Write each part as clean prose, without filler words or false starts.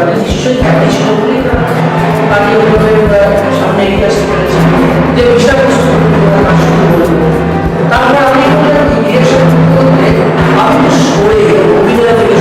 তাহলে নিশ্চয়ই খ্যাতি ছিল বলেই তাকে সামনে এগিয়ে আসতে পেরেছে যে বিষয়বস্তু কাজ শুরু করবো। তারপরে আমি বললাম ডিরেকশন করতে আমি সরে অভিনয় থেকে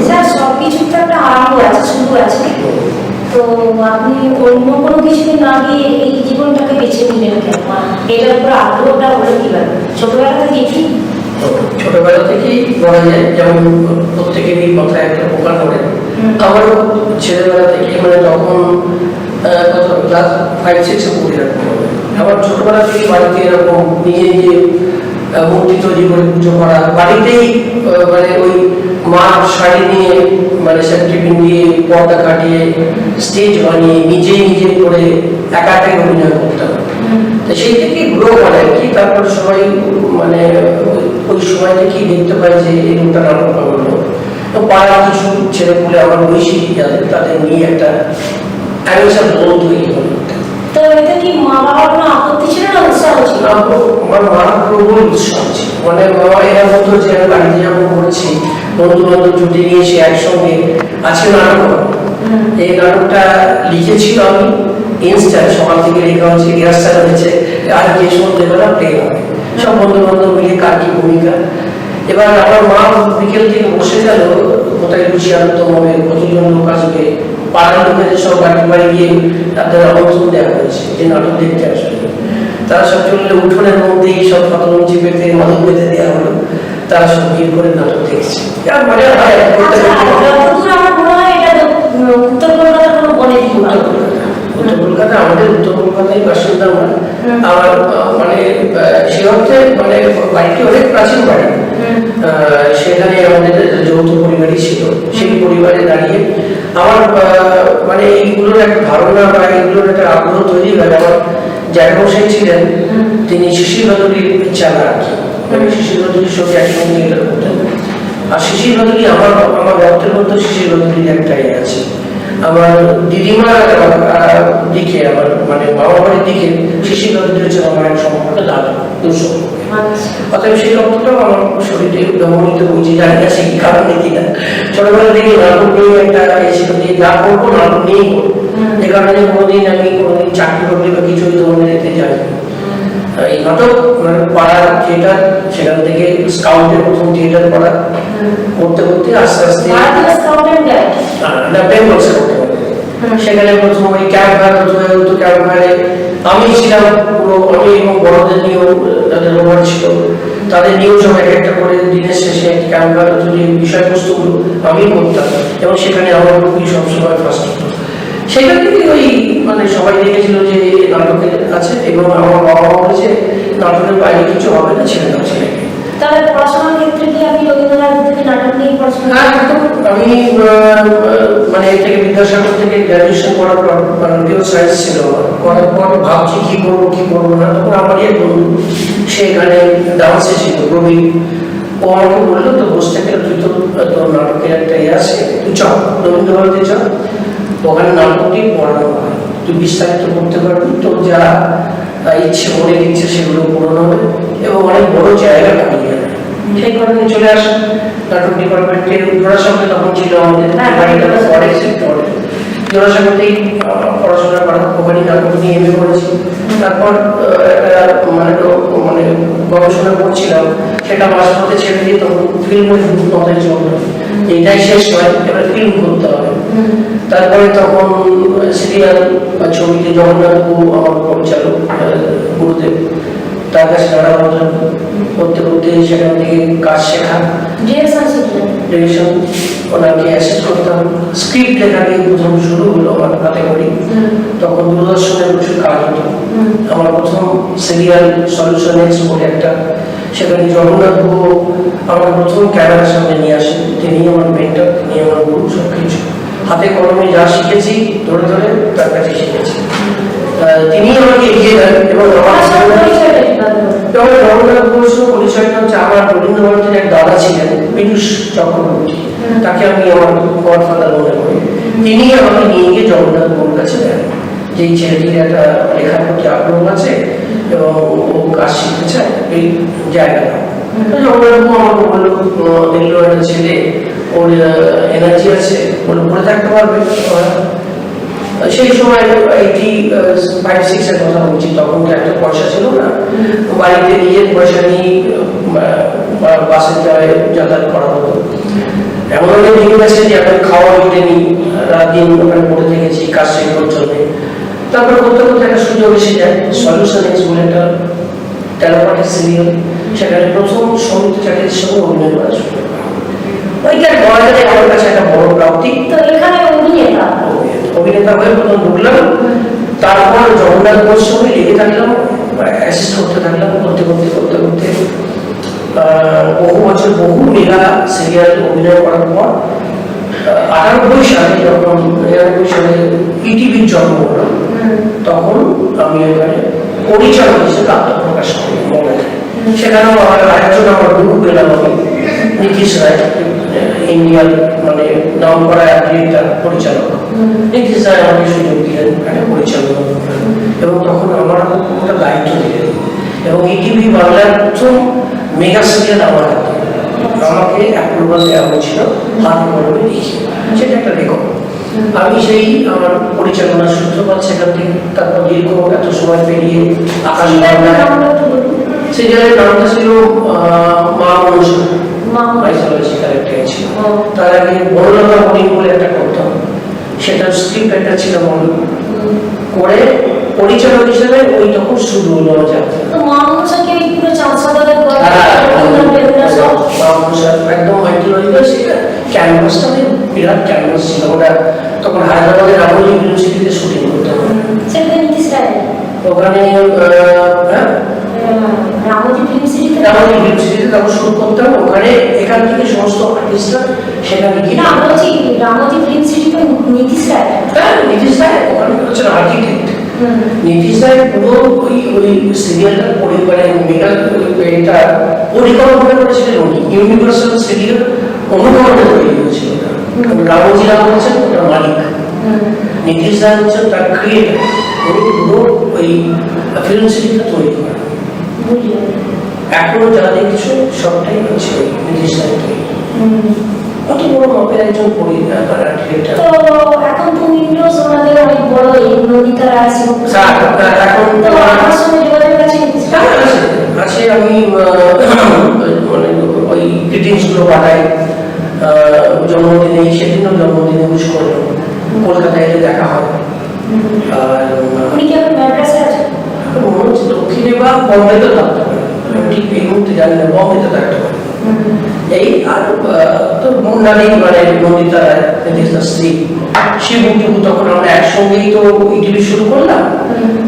স্যার সবকিছুর তো একটা আরম্ভ আছে, শুরু আছে। তো আপনি অন্য কোনো কিছু না গিয়ে এই জীবনটাকে বেছে নিলেন কেন? এটার উপর আগ্রহটা হলো কিভাবে? ছোটবেলা থেকে কি? ছোটবেলা থেকেই বলা যায়, যেমন প্রত্যেকেরই মাথায় একটা পোকা ধরে, আমারও ছেলেবেলা থেকে মানে তখন কত ক্লাস 5-6 পড়ি এরকম হবে। আমার ছোটবেলা থেকে বাড়িতে এরকম নিজে নিজে মূর্তি তৈরি করে পুজো করা, বাড়িতেই মানে ওই মার শাড়ি নিয়ে মানে টিফিন দিয়ে পর্দা কাটিয়ে স্টেজ বানিয়ে নিজে নিজে করে একা একাই অভিনয় করতাম। তো সেই থেকেই গ্রো করে আর কি। তারপর সবাই মানে ওই সময় থেকেই দেখতে পাই যে এই লোকটা নাটক করলো, তো পাড়ার কিছু ছেলেপুলে আমার বয়সী যাদের তাদের নিয়ে একটা অ্যানিমেশন রোল তৈরি হলো। তো এতে কি মা বাবার কোনো আপত্তি ছিল না উৎসাহ ছিল? আমার মা প্রবল উৎসাহ ছিল, মানে বাবা এরা বলতো যে আমি বাড়িতে যখন করছি বন্ধু বান্ধব জুটে নিয়ে এসে একসঙ্গে আজকে নাটক, এই নাটকটা লিখেছিল আমি ইনস্টার সকাল থেকে লেখা হচ্ছে, রিহার্সাল হয়েছে, আর যে সন্ধ্যেবেলা প্লে হবে, সব বন্ধু বান্ধব মিলে কার কি ভূমিকা। এবার আমার মা বিকেল থেকে বসে গেল কোথায় লুচি আনতে হবে, কতজন লোক আসবে, পাড়ার লোকেদের সব বাড়ি বাড়ি গিয়ে তাদের আমন্ত্রণ দেওয়া হয়েছে যে নাটক দেখতে আসবে। তারা সব চললে উঠোনের মধ্যেই সব ফতলঞ্চি পেতে মাদক পেতে দেওয়া হলো, তারা সব ভিড় করে নাটক দেখছে। আর মজা হয় আমার মনে হয় এটা উত্তর কলকাতার কোনো বনে উত্তর কলকাতা, আমাদের উত্তর কলকাতায় বাসিন্দা আমরা। আমার মানে সে অর্থে মানে বাড়িটি অনেক প্রাচীন বাড়ি, সেখানে আমাদের যৌথ পরিবারই ছিল। সেই পরিবারে দাঁড়িয়ে আমার মানে এইগুলোর একটা ধারণা বা এইগুলোর একটা আগ্রহ তৈরি হয়। আমার জ্যাঠামশাই ছিলেন, তিনি শিশির ভাদুরীর চালা আর কি, মানে শিশির ভাদুরীর সঙ্গে একসঙ্গে এটা করতেন। আর শিশির ভাদুরী আমার রক্তের মধ্যে শিশির ভাদুরীর একটাই আছে। আমার দিদিমার দিকে, আমার মানে বাবা বাড়ির দিকে শিশির ভাদুরী হচ্ছে আমার এক সম্পর্ক দাদা, দুশো। অতএব সেই রক্তটাও আমার শরীরে ব্যবহৃত হয়েছে, জানি না সেই কারণে কিনা। ছোটবেলা থেকে নাটক নিয়ে একটা এসে যা করবো নাটক নিয়েই করবো, যে কারণে কোনোদিন আমি কোনোদিন চাকরি করলে বা কিছু ধরনের এতে যাই। এই নাটক মানে পাড়ার থিয়েটার, সেখান থেকে স্কাউটের প্রথম থিয়েটার পড়া করতে করতে আস্তে আস্তে বেঙ্গল স্কাউট, সেখানে প্রথম ওই ক্যাম্প ফায়ার প্রথমে হতো। ক্যাম্প ফায়ারে আমি ছিলাম পুরো, আমি এবং বড়দের নিয়েও যাদের রোবট ছিল তাদের নিয়েও সব এক একটা করে দিনের শেষে ক্যাম্প ফায়ার যে বিষয়বস্তুগুলো আমি করতাম, এবং সেখানে আমার খুবই সবসময় ফার্স্ট হতো। সেখান থেকে ওই মানে সবাই দেখেছিল যে নাটকের আছে, এবং আমার বাবা বলেছে নাটকের বাইরে কিছু হবে না, ছেড়ে দাও ছেলেকে। তাহলে পড়াশোনার ক্ষেত্রে কি আপনি রবীন্দ্রনাথ থেকে নাটক নিয়ে পড়াশোনা? আমি মানে এর থেকে বিদ্যাসাগর থেকে গ্র্যাজুয়েশন করার পর পিওর সায়েন্স ছিল, করার পর ভাবছি কি করবো না। তখন আমারই এক বন্ধু সেখানে ডান্সে ছিল, রবি, ও আমাকে বললো তো বসে থেকে তুই তো তোর নাটকের একটা ইয়ে আছে, তুই চ রবীন্দ্রভারতী চ, ওখানে নাটকটি পড়ানো হয়, তুই বিস্তারিত করতে পারবি, তোর যা ইচ্ছে মনে ইচ্ছে সেগুলো পূরণ হবে এবং অনেক বড় জায়গা পাওয়া যাবে। সেই কারণে চলে আসে নাটক ডিপার্টমেন্টে। জোড়াসাঁকোতে তখন ছিল আমাদের বাড়িটা, পরে সেক্টরে জোড়াসাঁকোতেই পড়াশোনা করা, ওখানে নাটক নিয়ে এমএ করেছি। তারপর মানে মানে গবেষণা করছিলাম, সেটা মাঝপথে ছেড়ে দিয়ে তখন ফিল্মের মাথায় চলবে, এইটাই শেষ হয়, এবার ফিল্ম করতে হবে। তারপরে তখন সিরিয়াল বা ছবিতে জগন্নাথবাবু আমার পরিচালক গুরুদেব, তার কাছে নানা করতে করতে সেখান থেকে কাজ শেখা, ডিরেকশন ওনাকে অ্যাসিস্ট করতাম। স্ক্রিপ্ট লেখা দিয়ে প্রথম শুরু হলো আমার হাতে করি, তখন দূরদর্শনের প্রচুর কাজ হতো। আমার প্রথম সিরিয়াল সলিউশন এক্স বলে একটা, সেখানে জগন্নাথবাবু আমার প্রথম ক্যামেরার সামনে নিয়ে আসেন। তিনি আমার মেন্টর, তিনি আমার গুরু, সব কিছু হাতে কলমে যা শিখেছি ধরে ধরে তার কাছে শিখেছি। তিনি আমাকে এগিয়ে দেন এবং আপনার সাথে পরিচয়টা কিভাবে হলো? রবীন্দ্রনাথ ঘোষ পরিচয়টা হচ্ছে আমার রবীন্দ্রনাথের এক দাদা ছিলেন পীযূষ চক্রবর্তী, তাকে আমি আমার গডফাদার মনে করি। তিনি আমাকে নিয়ে গিয়ে জগন্নাথ বাবুর কাছে দেন যে এই ছেলেটির একটা লেখার প্রতি আগ্রহ আছে এবং ও কাজ শিখতে চায় এই জায়গাটা। জগন্নাথ বাবু আমাকে বললো দেখলো একটা ছেলে, ওর এনার্জি আছে, বলে পড়ে থাকতে পারবে। সেই সময় 85-86 এর কথা বলছি, তখন তো একটা পয়সা ছিল না, বাড়িতে নিজের পয়সা নিয়ে বাসে যাতায়াত করা হতো। এমন অনেক দিন গেছে যে আমি খাওয়া জুটেনি, রাত দিন ওখানে পড়ে থেকেছি কাজ শেখার জন্য। তারপর করতে করতে একটা সুযোগ এসে যায়, সলিউশন এক্স বলে একটা টেলিফোনিক সিরিয়াল, সেখানে প্রথম সমিত চ্যাটার্জির সঙ্গে অভিনয় করা শুরু করা। ওইটা বলা যায় আমার কাছে একটা বড় প্রাপ্তি। তো এখানে অভিনেতা হয়ে প্রথম ঢুকলাম, তারপর জগন্নাথ ঘোষের সঙ্গে লেগে থাকলাম, অ্যাসিস্ট করতে থাকলাম, করতে করতে করতে করতে বহু বছর বহু মেগা সিরিয়াল অভিনয় করার পর 98 সালে যখন 99 সালে ইটিভির জন্ম হলো, তখন আমি এখানে পরিচালক হিসেবে আত্মপ্রকাশ করি। সেখানেও আরেকজন আমার গুরু পেলাম আমি, নীতিশ রায়, ইন্ডিয়ার মানে নাম করা ডিরেক্টর পরিচালক। নীতিশ রায় আমাকে সুযোগ দিলেন একটা পরিচালনা করলেন এবং তখন আমার একটা দায়িত্ব দিলেন এবং ইটিভি বাংলার প্রথম মেগা সিরিয়াল আমার হাতে, আমাকে অ্যাপ্রুভাল দেওয়া হয়েছিল হাতে কলমে লিখে, সেটা একটা রেকর্ড। আমি সেই আমার পরিচালনার সূত্রপাত সেখান থেকে, তারপর দীর্ঘ এত সময় পেরিয়ে আকাশ সিরিয়ালের নামটা ছিল মা মনসা, মাইথোলজি ক্যারেক্টার ছিল। তার আগে বনলতা মণি বলে একটা করতাম, সেটা স্ক্রিপ্ট একটা ছিল মনে করে পরিচালক হিসেবে ওই তখন শুরু হলো যাত্রা। একদম মাইথোলজি ক্যানভাসটা বিরাট ক্যানভাস ছিল ওটা, তখন হায়দ্রাবাদের রামোজি ইউনিভার্সিটিতে শুটিং করতাম ওখানে। রামোজি ইউনিভার্সিটিতে তখন শুট করতাম ওখানে, এখান থেকে সমস্ত আর্টিস্টরা সেখানে গিয়ে নীতিশ রায় ওখানে হচ্ছে আর্কিটেক্ট। নীতিশ রায় পুরো ওই সিরিয়ালটা পরিবারে মেগা এটা পরিকল্পনা করেছিলেন উনি, ইউনিভার্সাল সিরিয়াল অনুকরণে তৈরি হয়েছিল। রামোজি রাম হচ্ছেন ওটার মালিক, নীতিশ রায় হচ্ছেন তার ক্রিয়েটার, উনি পুরো ওই ফিল্ম সিরিজটা তৈরি করেন। এখনো যা দেখছো সবটাই হচ্ছে নীতিশ রায় তৈরি। কত বড় মাপের একজন ডিরেক্টর। তো এখন তো উইন্ডোজ ওনাদের অনেক বড় নন্দিতা রায় ছিল, এখন তো আমার সঙ্গে যোগাযোগ আছে? আছে, আমি মানে ওই গ্রিটিংস গুলো পাঠাই, জন্মদিনে সেদিনও জন্মদিনে উইশ করলো, কলকাতায় এলে দেখা হয়। আর উনি কি এখন ম্যাড্রাসে আছে? মনে হচ্ছে দক্ষিণে বা বম্বেতে থাকতে পারে, ঠিক এই মুহূর্তে জানি না, বম্বেতে থাকতে পারে। এই আর তো মুন্ডালি মানে নন্দিতা রায় নীতিশদার স্ত্রী, শিবটুকু তখন আমরা একসঙ্গেই তো ইটিভি শুরু করলাম।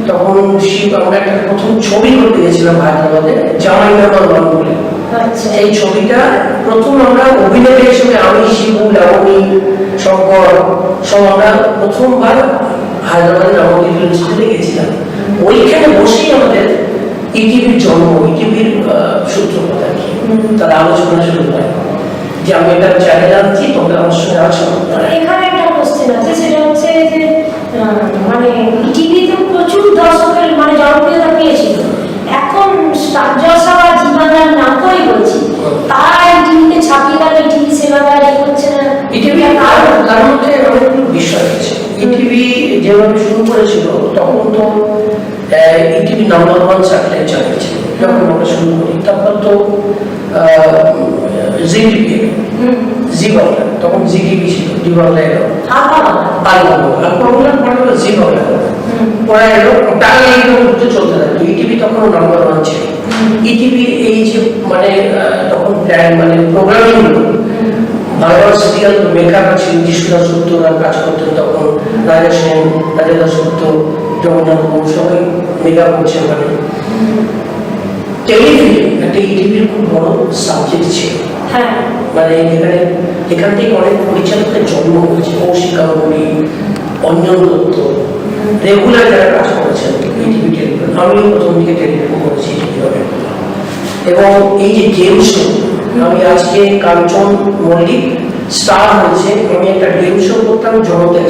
তখন শিব আমরা একটা প্রথম ছবি করতে গেছিলাম হায়দ্রাবাদে, জামাই নাম্বার 1 বলে। এই ছবিটা প্রথম আমরা অভিনেতা হিসেবে আমি, শিবু, লাবণী, শঙ্কর সব আমরা প্রথমবার হায়দ্রাবাদের রামোজি ইউনিভার্সিটিতে গেছিলাম। ওইখানে বসেই আমাদের ইটিভির জন্ম, ইটিভির সূত্রপাত আর কি, তারা আলোচনা শুরু হয় যে আমি একটা চ্যানেল আনছি, তোমরা আমার সঙ্গে আছো। এখানে একটা কোশ্চেন আছে, সেটা হচ্ছে যে মানে টিভিতে প্রচুর দর্শকের মানে জনপ্রিয়তা পেয়েছিল, এখন স্টার জলসা বা জি বাংলার নাম করেই বলছি, তারা এই টিভিতে ছাপিয়ে গেল, এই টিভি সেভাবে করছে না। ইটিভি তার মধ্যে অনেকগুলো বিষয় আছে। ইটিভি যেভাবে শুরু করেছিল তখন তো ইটিভি নাম্বার 1 স্যাটেলাইট চ্যানেল ছিল যখন আমরা শুরু করি, তারপর তো জি টিভি, জি বাংলা, তখন জি টিভি ছিল, জি বাংলা এলো, জি বাংলা পরে এলো, টাকা নিয়ে চলতে থাকতো। ইটিভি তখন নাম্বার 1 ছিল। ইটিভির এই যে মানে তখন মানে প্রোগ্রামিং হলো, ভালো ভালো সিরিয়াল মেকাররা ছিল, যিশুদাস গুপ্তরা কাজ করতেন তখন, রাজা সেন, রাজা দাসগুপ্ত, জগন্নাথ বাবু সবাই মেগা করছে ওখানে। টেলিফিল্ম একটা ইটিভির খুব বড় সাবজেক্ট ছিল, মানে এখানে এখান থেকে অনেক পরিচালকের জন্ম হয়েছে, কৌশিক গাঙ্গুলি, অঞ্জন দত্ত, রেগুলার যারা কাজ করেছেন ইটিভি টেলিভিশন। আমিও প্রথম দিকে টেলিভিশন করেছি ইটিভি, এবং এই যে গেম শো, আমি আজকে কাঞ্চন মল্লিক স্টার হয়েছে, আমি একটা গেম শো করতাম জগতে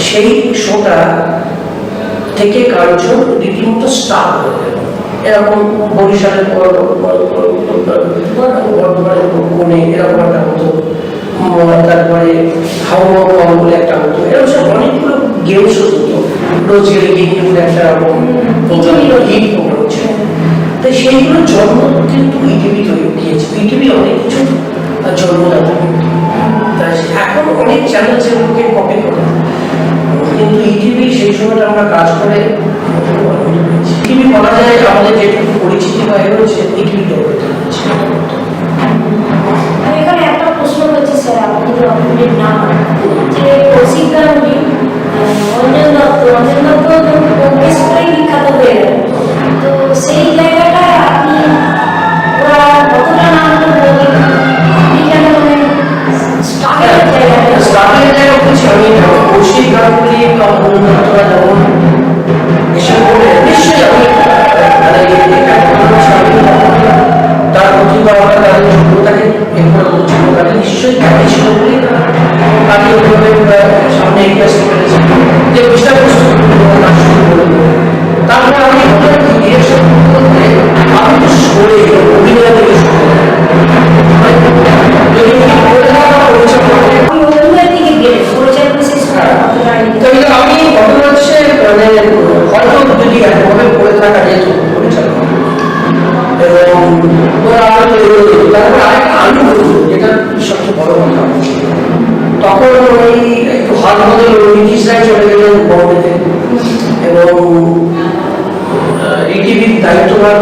সেই শোটা থেকে কাঞ্চন রীতিমতো স্টার হয়ে গেল। এরকম বরিশালের বর্ধমানের কোণে এরকম একটা হতো, তারপরে হাওয়া পাওয়া বলে একটা হতো, এরকম সব অনেকগুলো গেম শো হতো। রোজগারি গেমগুলো একটা রকম হিট প্রোগ্রাম ছিল। তো সেইগুলো জন্ম কিন্তু ইটিভি তৈরি দিয়েছে, ইটিভি অনেক কিছু জন্মদাতা। এখন অনেক চ্যানেল সেগুলোকে কপি করে, কিন্তু ইটিভি সেই সময়টা আমরা কাজ করে ইটিভি বলা যায় আমাদের যেটুকু পরিচিতি বা হয়েছে ইটিভি দৌড়তে হচ্ছে। এখানে একটা প্রশ্ন হচ্ছে স্যার, আপনি যদি আপনাদের নাম যে কৌশিক গাঙ্গুলি, অঞ্জন দত্ত বেশ করেই বিখ্যাত হয়ে গেল, তো সেই জায়গাটায় আপনি ওরা কতটা নাম করবেন, আপনি কেন মানে স্টার্টের জায়গাটা স্টার্টের জায়গা বলছি আমি কৌশিক গাঙ্গুলি বা অঞ্জন দত্তরা যেমন এসে বলে নিশ্চয়ই আমি মানে তার প্রতিভা বা তাদের যোগ্যতাকে এরপরে যোগ্যতাকে নিশ্চয়ই খ্যাতি ছিল বলেই তাকে ওইভাবে সামনে এগিয়ে আসতে পেরেছে যে বিষয়বস্তু তারপরে আমি ডিরেকশন বলতে আমি তো সরে অভিনয় থেকে আমি ঘটনা হচ্ছে মানে হয়তো যদি একভাবে পড়ে থাকা যেত পরিচালনা, এবং ওরা তারপরে আরেকটা আলু করতো, যেটা সবচেয়ে বড় কথা, তখন ওই একটু হাত বদল নীতিশরাই চলে গেলেন বম্বেতে, এবং ইটিভির দায়িত্বভার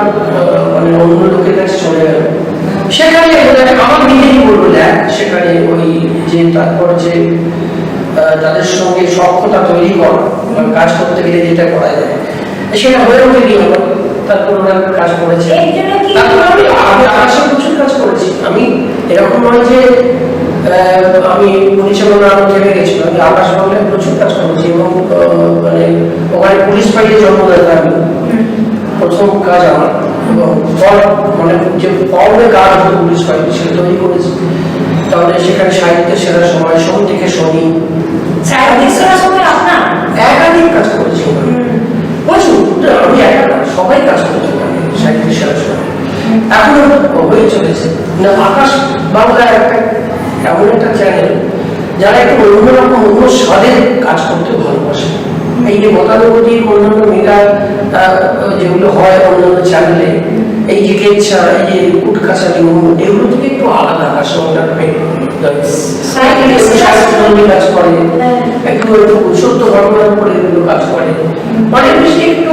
মানে অন্য লোকের কাছে চলে গেল। সেখানে আমার নিজেই বলবো দেখ, সেখানে ওই যে তারপর যে তাদের সঙ্গে সক্ষতা তৈরি করা, কাজ করতে গেলে যেটা করা যায় সেটা হয়ে ওঠেনি আমার। তারপর ওরা কাজ করেছে, তারপর আমি আকাশে প্রচুর কাজ করেছি। আমি এরকম নয় যে আমি পরিচালনা থেমে গেছিলাম, আমি আকাশ বাংলায় প্রচুর কাজ করেছি, এবং মানে ওখানে পুলিশ ফাইলে জন্মদাতা আমি প্রথম কাজ আমার, এবং মানে যে ফর্মে কাজ হতো পুলিশ ফাইল সেটা তৈরি করেছি। তাহলে সেখানে সাহিত্যের সেরা সময়, সোম থেকে শনি, একাধিক কাজ করেছি প্রচুর। আমি একা না, সবাই কাজ করতে পারে সাহিত্যের সেরা সময়, এখনো হয়ে চলেছে না। আকাশ বাংলা একটা এমন একটা চ্যানেল যারা একটু অন্যরকম অন্য স্বাদের কাজ করতে ভালোবাসে। এই যে গতানুগতিক অন্যান্য মেগা যেগুলো হয় অন্যান্য চ্যানেলে, এই যে কেচ্ছা, এই যে কুটকাছালি এগুলো থেকে একটু আলাদা আকাশ বাংলার কাজ করে, একটু একটু সত্য ঘটনার উপরে এগুলো কাজ করে, মানে বেশি একটু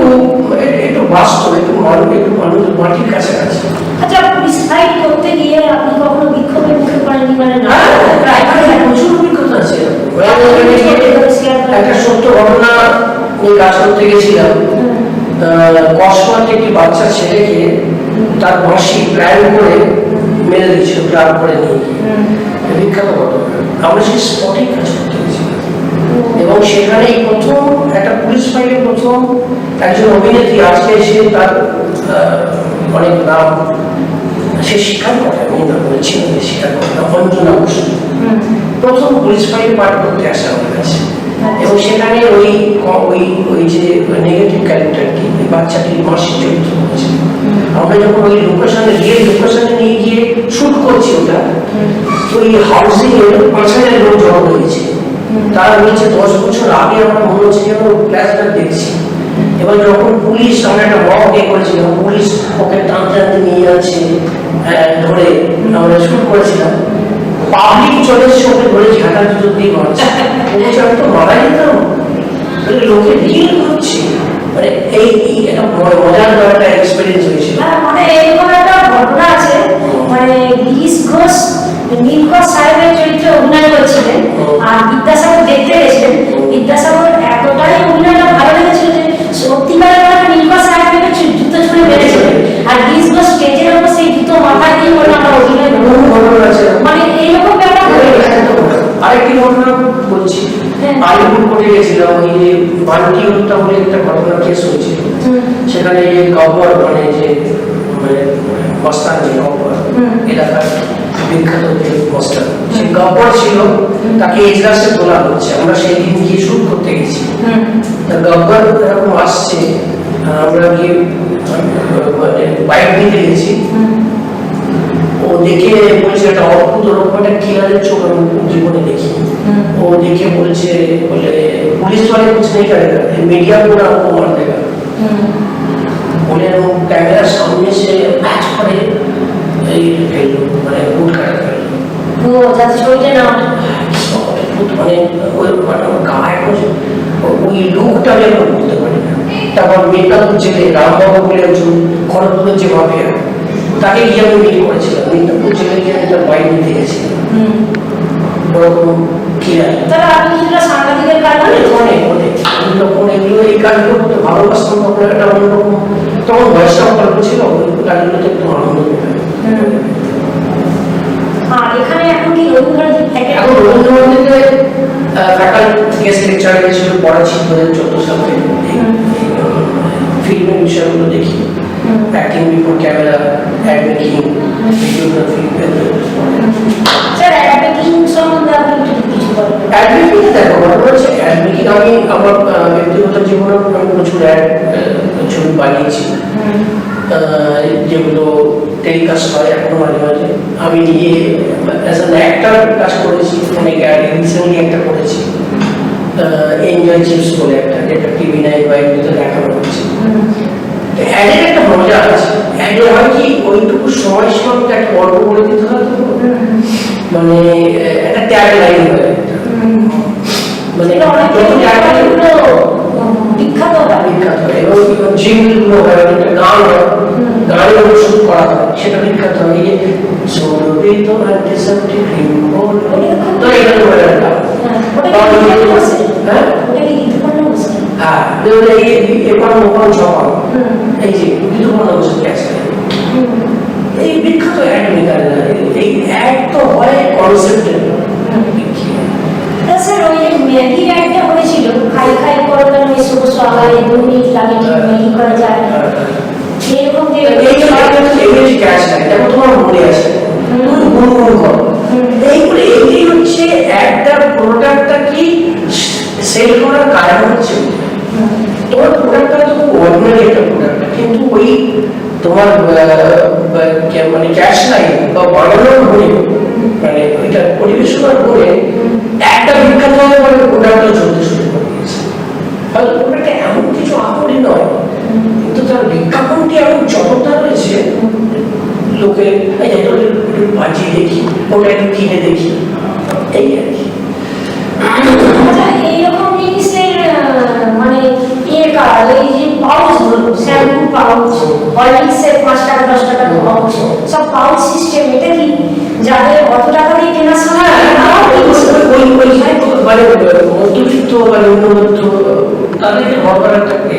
একটু বাস্তব, একটু মানুষ, একটু মানুষ মাটির কাছাকাছি। আচ্ছা, ডিসাইড করতে গিয়ে আপনি কখনো বিক্ষোভের মুখে পড়েননি? মানে না, প্রচুর অভিজ্ঞতা আছে। একটা সত্য ঘটনা নিয়ে কাজ করতে গেছিলাম, কসবাতে একটি বাচ্চা ছেলেকে তার মাসি প্ল্যান করে মেরে দিয়েছিল, প্ল্যান করে নিয়ে গিয়ে, বিখ্যাত ঘটনা। আমরা সেই স্পটেই কাজ করতে গেছিলাম, এবং সেখানেই প্রথম একটা পুলিশ ফাইলে প্রথম একজন অভিনেত্রী আজকে এসে তার অনেক নাম সে স্বীকার করে, আমি না বলেছিলাম যে স্বীকার করে না, অঞ্জনা বসু প্রথম পুলিশ ফাইলে পাঠ করতে আসে আমার কাছে, এবং সেখানে ওই ওই ওই যে নেগেটিভ ক্যারেক্টারটি, ওই বাচ্চাটির মাসিক চরিত্র করেছে। আমরা যখন ওই লোকেশনে রিয়েল লোকেশনে নিয়ে গিয়ে শুট করছি, ওটা ওই হাউসিং এর ৫,০০০ লোক জড়ো হয়েছে। তারা বলছে ১০ বছর আগে আমরা মনে হচ্ছে যেন ফ্ল্যাশব্যাক দেখছি। এবার যখন পুলিশ, আমরা একটা মক এ করেছিলাম, পুলিশ ওকে টানতে টানতে নিয়ে যাচ্ছে ধরে, আমরা শুট করেছিলাম, পাবলিক চলে এসে ওকে ধরে ঝাঁটা জুতো দিয়ে মারছে, বলছে আমি তো মারা যেতাম, লোকে রিয়েল করছে। মানে এই একটা মজার একটা এক্সপিরিয়েন্স হয়েছিল। মানে এরকম একটা ঘটনা আছে, মানে গিরিশ ঘোষ নীলকর সাহেবের চরিত্রে অভিনয় করছিলেন, আর বিদ্যাসাগর দেখতে গেছিলেন। বিদ্যাসাগর এতটাই অভিনয়টা ভালো লেগেছিল যে সত্যিকারের নীলকর সাহেবকে জুতো ছুঁড়ে মেরেছিলেন, আর গিরিশ ঘোষ স্টেজের উপর সেই জুতো মাথায় দিয়ে বলে আমরা অভিনয় করবো। মানে এই আলিপুর কোর্টে গেছিলাম, ওই যে বান্টি হত্যা বলে একটা ঘটনা কেস হয়েছিল, সেখানে এই গব্বর মানে যে মানে মস্তান যে গব্বর এলাকার বিখ্যাত যে মস্তান, সে গব্বর ছিল, তাকে এজলাসে তোলা হচ্ছে, আমরা সেই দিন গিয়ে শুট করতে গেছি। গব্বর এরকম আসছে, আমরা গিয়ে মানে বাইক নিতে গেছি, ও দেখে বলছে একটা অদ্ভুত রকম একটা কিলারের চোখ আমি জীবনে দেখি। ও দেখে বলছে, বলে পুলিশ वाले कुछ नहीं करेगा, मीडिया पूरा आपको मार देगा। बोले वो कैमरा सामने से बैच पड़े এই ফেললো, মানে উঠ কাটা ফেললো। ও যাতে শরীরে না মানে ওই গায়ে ওই লুকটা আমি এখন বলতে পারি না। তারপর মেকআপ জেলে রামবাবু বলে একজন খড়গপুরের যে মাফিয়া, তাকে গিয়ে আমি মিট করেছিলাম, মেদিনীপুর জেলে গিয়ে আমি তার বাইক নিতে গেছিলাম। ওরকম ক্লিয়ার তাহলে আপনি যেটা সাংবাদিকের কাজ অনেক অনেক অনেক আমি যখন এগুলো এই কাজগুলো করতে ভালোবাসতাম, তখন একটা অন্যরকম, তখন বয়সটাও গল্প ছিল, ওই কাজগুলোতে একটু আনন্দ পেতাম। আর এখানে এখন কি রবীন্দ্রনাথ থাকে? এখন রবীন্দ্রনাথে ফ্যাকাল্টি গেস্ট লেকচার হিসেবে পড়াচ্ছি 2014 সাল থেকে। ফিল্মের বিষয়গুলো দেখি, acting before camera, ad making, videography. Sir ad making সম্বন্ধে আপনি একটু কিছু বলেন। অ্যাড মেকিং দেখো, ঘটনা হচ্ছে অ্যাড মেকিং আমি আমার ব্যক্তিগত জীবনে আমি প্রচুর অ্যাড ছবি বানিয়েছি, যেগুলো টেলিকাস্ট হয় এখনো মাঝে মাঝে। আমি নিজে অ্যাজ অ্যান অ্যাক্টর কাজ করেছি, অনেক অ্যাড রিসেন্টলি একটা করেছি এনজয় চিপস বলে একটা, যেটা টিভি নাইন বা এমনিতে দেখানো হচ্ছে। অ্যাডের একটা মজা আছে, অ্যাডে হয় কি ওইটুকু সময় সীমাতে একটা গল্প বলে দিতে হয়, তো মানে একটা ট্যাগ লাইন হয়, মানে বিখ্যাত বিখ্যাত হয়, এবং জিঙ্গলগুলো হয়, একটা গান হয়, গানের অনুসরণ করা হয়, সেটা বিখ্যাত হয়। এই যে সৌরভী তোমার ডিসেপ্টিভ রিম্বল, তো এখানে বলে একটা হ্যাঁ, এরপর মোহন চপা, এই যে বিধুপর্ণ বসে গেছে, এই বিখ্যাত অ্যাড মেকাররা, এই অ্যাড তো হয় কনসেপ্টের। স্যার ওই যে ম্যাগি অ্যাডটা হয়েছিল, খাই খাই করলাম এসো বসো আগারে 2 মিনিট লাগে ম্যাগি করা যায়, এরকম যে এই ক্যাশ লাগে, দেখো তোমার মনে আছে গুনগুন করো, এইগুলো এই হচ্ছে একটা প্রোডাক্টটা কি সেল করার কারণ হচ্ছে তোমার প্রোডাক্টটা তো অর্ডিনারি একটা প্রোডাক্ট, কিন্তু ওই তোমার মানে ক্যাশ লাইন বা বানানোর গুণে, মানে ওইটা পরিবেশনার গুণে একটা বিখ্যাত হয়ে পরে প্রোডাক্টটা চলতে শুরু করে দিয়েছে। হয়তো প্রোডাক্টটা এমন কিছু আপরি নয়, কিন্তু তার বিজ্ঞাপনটি এমন চমৎকার রয়েছে, লোকে একটু বাজিয়ে দেখি, ওটা একটু কিনে দেখি, এই আর কি। এইরকম জিনিসের মানে ইয়ে কাজ, এই যে পাউচ ধরুন, শ্যাম্পু পাউচ, হরলিক্সের 5 টাকা 10 টাকা পাউচ, সব পাউচ সিস্টেম, এটা কি যাদের অত টাকা দিয়ে কেনার সময় মানে মধ্যবিত্ত বা নিম্নমধ্য তাদেরকে দরকার থাকে,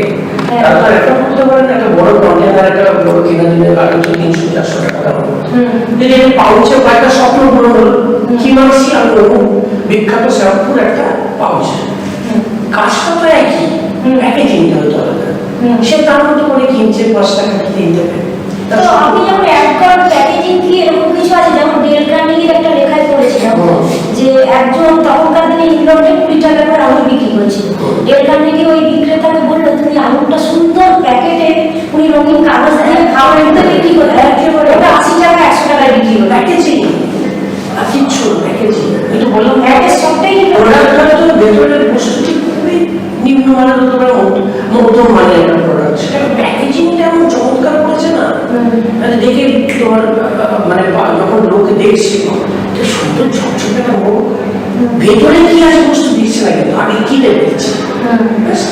তারা একটা করতে পারেন, একটা বড় কন্টেনার, একটা বড় কেনা দিনে 300-400 টাকা দাম, যদি আমি পাউচে কয়েকটা স্বপ্ন পূরণ হল, কি মানছি আমি বিখ্যাত শ্যাম্পুর একটা পাউচ, কাজটা তো একই, প্যাকেজিং হয়তো আলাদা, সে তার মধ্যে করে কিনছে 5 টাকা কিনতে পারে। তো আপনি যখন অ্যাড কার্ড প্যাকেজিং কি এরকম কিছু আছে, যেমন ডেল কার্নেগির একটা লেখায় পড়েছিলাম যে একজন তখনকার দিনে ইংল্যান্ডে 20 টাকা করে আঙুর বিক্রি করেছিল। ডেল কার্নেগি ওই বিক্রেতাকে বললো তুমি আঙুরটা সুন্দর প্যাকেটে উনি রঙিন কাগজ দিয়ে খাওয়ার মধ্যে বিক্রি করে, ওটা 80 টাকা 100 টাকায় বিক্রি করে। প্যাকেজিং কিচ্ছু প্যাকেজিং, এটা বললাম প্যাকেজ সবটাই প্রোডাক্টটা তো ভেতরের বস্তুটি খুবই নিম্নমানের হতে পারে, মধ্যম মানের একটা প্রোডাক্ট, সেটা প্যাকেজিংটা এমন চমৎকার করেছে না, মানে দেখে তোমার মানে যখন লোকে দেখছে সুন্দর ঝকঝকে একটা মুখ, ভেতরে কি আছে বস্তু দিচ্ছে না, কিন্তু আগে কি দেখছে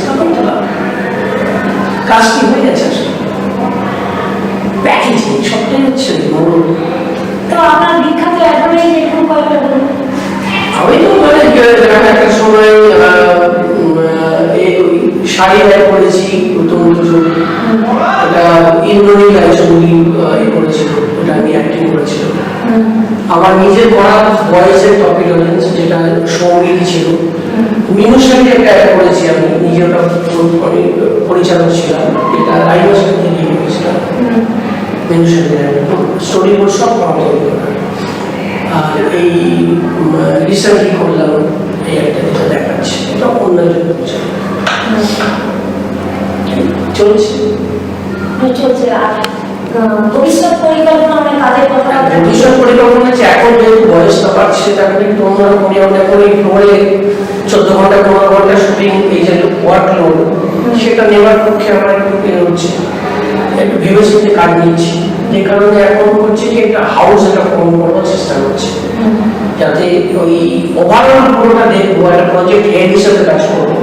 তখন তো কাজ কি হয়ে যাচ্ছে আসলে প্যাকেজিং সবটাই হচ্ছে মূল। তো আপনার বিখ্যাত অ্যাডভার্টাইজ এরকম কয়েকটা বলুন। আমি তো মানে একটা সময় শাড়ি ব্যয় করেছি, নতুন ছবি, এটা ইন্দ্রনীল ছবি করেছিল, ওটা আমি অ্যাক্টিং করেছিলাম। আমার নিজের করা ভয়েসের টপিক অডিয়েন্স যেটা সঙ্গীত ছিল, মিনুর সাথে একটা অ্যাড করেছি আমি নিজে, ওটা আমি পরিচালক ছিলাম, এটা রাইমার সাথে নিয়ে গেছিলাম। মিনুর সাথে স্টোরি বোর্ড সব পাওয়া যাবে। আর এই রিসেন্টলি করলাম এই একটা যেটা দেখাচ্ছে, এটা অন্য চলছে চলছে। আর ভবিষ্যৎ পরিকল্পনা মানে কাজের কথা, ভবিষ্যৎ পরিকল্পনা হচ্ছে এখন যেহেতু বয়সটা বাড়ছে তখন একটু অন্যরকম, যেমন এখন এই ফ্লোরে 14 ঘন্টা 15 ঘন্টা শুটিং, এই যে ওয়ার্ক লোড সেটা নেওয়ার পক্ষে আমার একটু হচ্ছে, একটু ভেবে চিন্তে কাজ নিচ্ছি। যে কারণে এখন হচ্ছে কি একটা হাউস একটা ফর্ম করার চেষ্টা করছি, যাতে ওই ওভারঅল পুরোটা দেখবো, একটা প্রজেক্ট হেড হিসেবে কাজ করবো।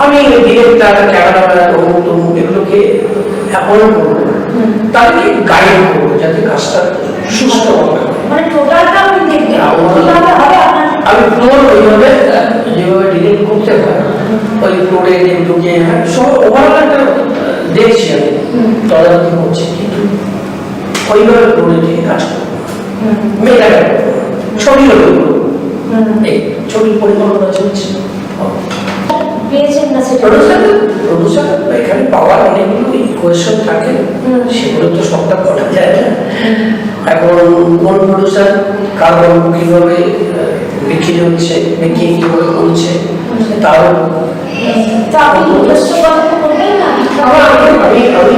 আমি ডিরেক্টর, ক্যামেরাম্যান, অমুক এগুলোকে অ্যাপয়েন্ট করবো, তাদেরকে গাইড করবো যাতে কাজটা সুস্থ হবে। মানে টোটালটা আপনি দেখবেন কিভাবে হবে আপনার। আমি ফ্লোর ওইভাবে যেভাবে ডিরেক্ট করতে হয়, ওই ফ্লোরে ঢুকে সব ওভারঅল একটা দেখছি আমি, তদারকি করছি, কিন্তু ওইভাবে ফ্লোরে গিয়ে কাজ করবো, মেয়েরা ছবি হলো এই ছবির পরিকল্পনা চলছে। পেয়েছেন না সেটা? প্রডিউসার এখানে পাওয়ার অনেকগুলো ইকুয়েশন থাকে, সেগুলো তো সবটা করা যায় না। এখন কোন প্রডিউসার কারণ কিভাবে বিক্রি হচ্ছে, বিক্রি কিভাবে করছে, তাও তো আপনি নিজস্ব গল্প করবেন না? আমি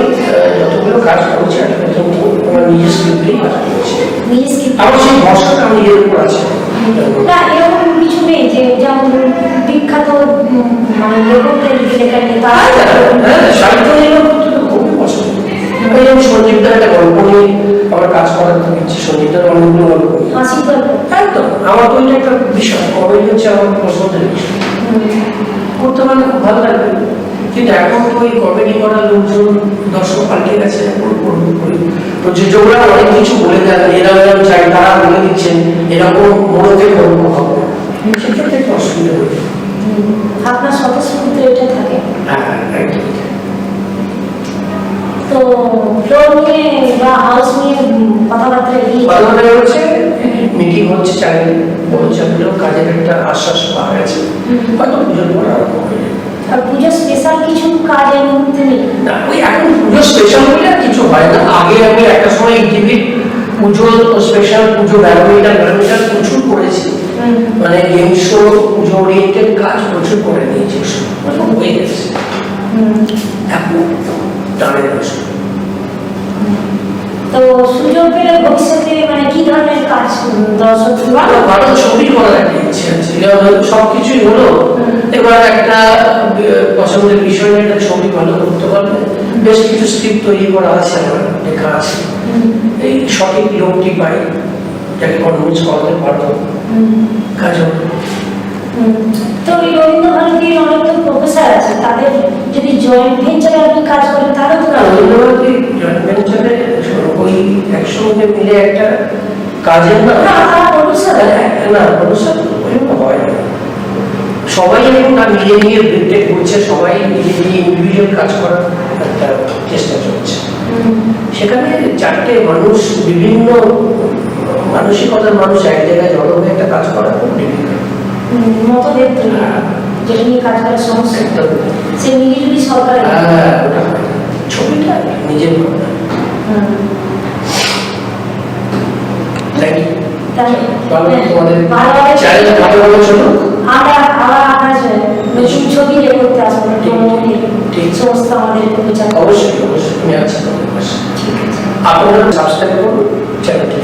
যতগুলো কাজ করছি কিন্তু আমার নিজের স্ক্রিপ্টেই কাজ করছি, নিজের স্ক্রিপ্ট। আমার সেই ভরসাটা আমি নিজের উপর আছে না এরকম কিছু নেই যে যেমন বিখ্যাত মানে লেখকদের লেখা নিয়ে তারা সাহিত্য নিয়ে খুবই পছন্দ। যেমন সঞ্জীবদার একটা গল্প নিয়ে আমার কাজ করার ইচ্ছে, সঞ্জীবদার অনেকগুলো গল্প, হাসি গল্প। একদম আমার তো একটা বিষয়, কমেডি হচ্ছে আমার পছন্দের বিষয়, করতে পারলে খুব ভালো লাগবে। কিন্তু এখন তো ওই কমেডি করার লোকজন দর্শক পাল্টে গেছে, প্রযোজকরা অনেক কিছু বলে দেন, এরকম চাই তারা বলে দিচ্ছেন এরকম মনোতে গল্প হবে, সেক্ষেত্রে একটু অসুবিধা হয়ে যায়। আপনার স্বতঃস্ফূর্ত এটা থাকে। হ্যাঁ একদম। তো ফ্লোর নিয়ে বা হাউস নিয়ে কথাবার্তা কথাবার্তা হচ্ছে, মিটিং হচ্ছে, চাকরি বলছেও কাজের একটা আশ্বাস পাওয়া গেছে, হয়তো পুজোর পর আরম্ভ হয়ে যাবে। আর পুজো স্পেশাল কিছু কাজ এই মুহূর্তে নেই না, ওই এখন পুজো স্পেশাল বলে আর কিছু হয় না। আগে আমি একটা সময় টিভির পুজো স্পেশাল, পুজো ব্যাডমিন্টন প্রচুর করেছি, মানে গেম শো, পুজো ওরিয়েন্টেড কাজ প্রচুর করে নিয়েছি, হয়ে গেছে। এখন টানের আসে। তো সুযোগ পেলে ভবিষ্যতে মানে কি ধরনের কাজ দর্শক ভালো ভালো ছবি করার একটা ইচ্ছে আছে, সবকিছুই হলো, এবার একটা পছন্দের বিষয় নিয়ে একটা ছবি ভালো করতে পারবে। বেশ কিছু স্ক্রিপ্ট তৈরি করা আছে, আমার লেখা আছে, এই সঠিক লোকটি পাই যাকে কনভিন্স করাতে পারবো, কাজ হবে। তো এই রবীন্দ্র ভারতীর অনেক তো প্রফেসর আছে, তাদের যদি জয়েন্ট ভেঞ্চারে আপনি কাজ করেন তাহলে তো রবীন্দ্র ভারতী জয়েন্ট ভেঞ্চারে ওই একসঙ্গে মিলে একটা কাজের না, প্রফেসর না প্রডিউসার হয় না, সবাই এখন না নিজে নিজে ব্রেকটেক করছে, সবাই নিজে নিজে ইন্ডিভিজুয়াল কাজ করার একটা চেষ্টা চলছে। সেখানে চারটে মানুষ, বিভিন্ন মানসিকতার মানুষ এক জায়গায় জড়ো হয়ে একটা কাজ করা খুব ডিফিকাল্ট। মতভেদ যেটা নিয়ে কাজ করার সমস্যা, সে নিজে যদি সরকার ছবিটা নিজের ভাবনা। Thank you. তোমাদের চ্যালেঞ্জ ভালো ভালো ছিল। আমরা আবার আপনার নতুন ছবি করতে আসবো, সমস্ত আমাদের অবশ্যই অবশ্যই আমি আছি তোমাদের পাশে। আপনারা সাবস্ক্রাইব করুন চ্যানেলটি।